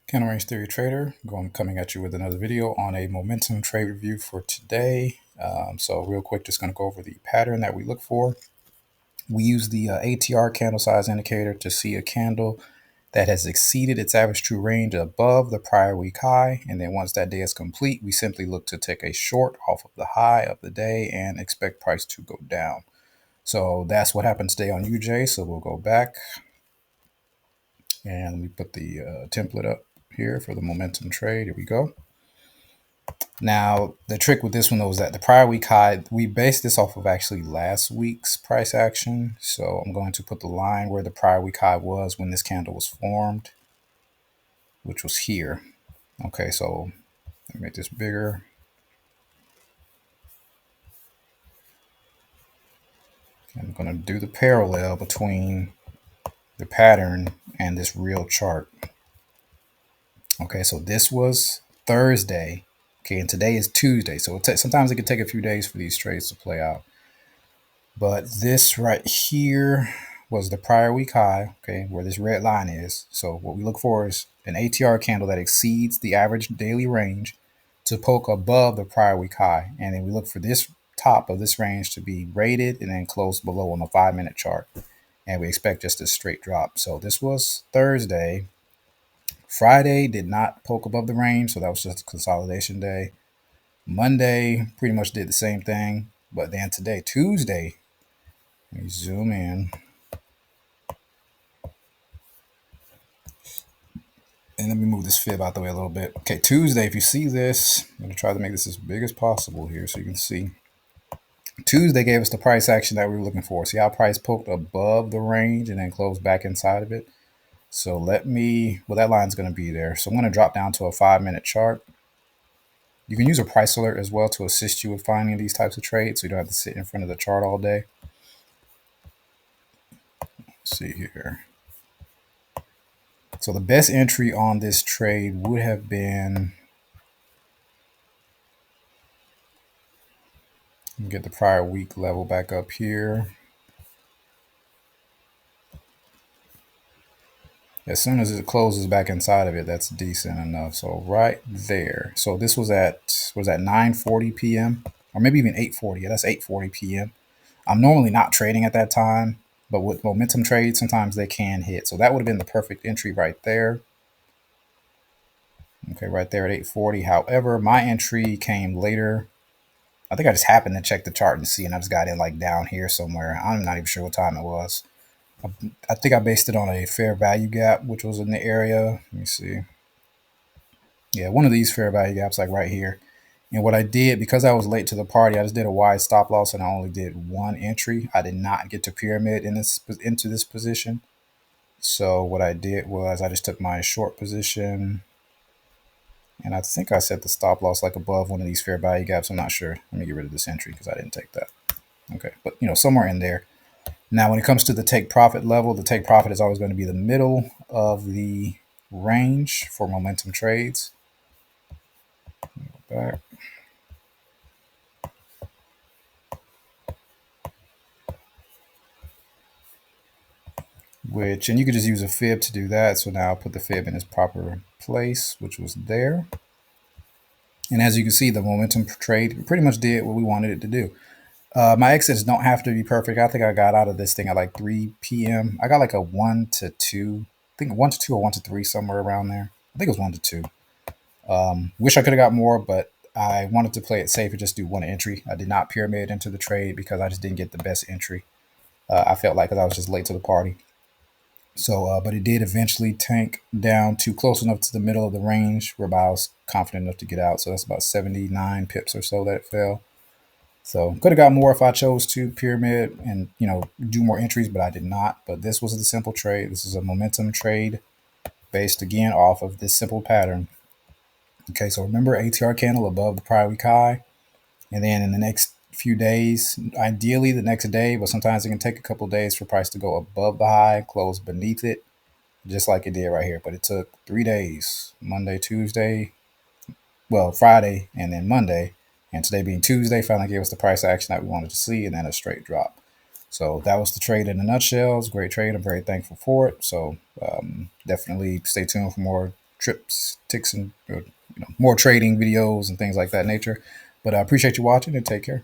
Counter Range Theory Trader, coming at you with another video on a momentum trade review for today. So real quick, just going to go over the pattern that we look for. We use the ATR candle size indicator to see a candle that has exceeded its average true range above the prior week high. And then once that day is complete, we simply look to take a short off of the high of the day and expect price to go down. So that's what happened today on UJ. So we'll go back and we put the template up here for the momentum trade. Here we go. Now, the trick with this one though is that the prior week high, we based this off of actually last week's price action. So I'm going to put the line where the prior week high was when this candle was formed, which was here. Okay, so let me make this bigger. I'm going to do the parallel between the pattern and this real chart. Okay, so this was Thursday. Okay, and today is Tuesday. So sometimes it can take a few days for these trades to play out. But this right here was the prior week high, okay, where this red line is. So what we look for is an ATR candle that exceeds the average daily range to poke above the prior week high. And then we look for this top of this range to be rated and then close below on the 5-minute chart. And we expect just a straight drop. So this was Thursday. Friday did not poke above the range, so that was just a consolidation day. Monday pretty much did the same thing. But then today, Tuesday, let me zoom in. And let me move this fib out the way a little bit. Okay, Tuesday, if you see this, I'm going to try to make this as big as possible here so you can see. Tuesday gave us the price action that we were looking for. See how price poked above the range and then closed back inside of it? So that line's going to be there. So I'm going to drop down to a 5-minute chart. You can use a price alert as well to assist you with finding these types of trades so you don't have to sit in front of the chart all day. Let's see here. So the best entry on this trade would have been, get the prior week level back up here. As soon as it closes back inside of it, that's decent enough. So right there. So this was at 9:40 p.m. or maybe even 8:40. Yeah, that's 8:40 p.m. I'm normally not trading at that time, but with momentum trades, sometimes they can hit. So that would have been the perfect entry right there. Okay, right there at 8:40. However, my entry came later. I think I just happened to check the chart and see, and I just got in like down here somewhere. I'm not even sure what time it was. I think I based it on a fair value gap, which was in the area. Let me see. Yeah, one of these fair value gaps, like right here. And what I did, because I was late to the party, I just did a wide stop loss and I only did one entry. I did not get to pyramid into this position. So what I did was I just took my short position, and I think I set the stop loss like above one of these fair value gaps. I'm not sure. Let me get rid of this entry because I didn't take that. Okay, but somewhere in there. Now, when it comes to the take profit level, the take profit is always going to be the middle of the range for momentum trades. Go back. And you could just use a fib to do that. So now I'll put the fib in its proper place, which was there. And as you can see, the momentum trade pretty much did what we wanted it to do. My exits don't have to be perfect. I think I got out of this thing at like 3 p.m. I got like a 1 to 2. I think 1 to 2 or 1 to 3, somewhere around there. I think it was 1 to 2. Wish I could have got more, but I wanted to play it safe and just do one entry. I did not pyramid into the trade because I just didn't get the best entry. I felt like because I was just late to the party. So, but it did eventually tank down to close enough to the middle of the range where I was confident enough to get out. So that's about 79 pips or so that it fell. So could have got more if I chose to pyramid and do more entries, but I did not. But this was a simple trade. This is a momentum trade based again off of this simple pattern. Okay, so remember ATR candle above the prior week high, and then in the next few days, ideally the next day, but sometimes it can take a couple days for price to go above the high, close beneath it, just like it did right here. But it took 3 days: Monday, Tuesday, Friday, and then Monday. And today being Tuesday, finally gave us the price action that we wanted to see, and then a straight drop. So that was the trade in a nutshell. It's a great trade. I'm very thankful for it. So definitely stay tuned for more trips, ticks, and more trading videos and things like that nature. But I appreciate you watching and take care.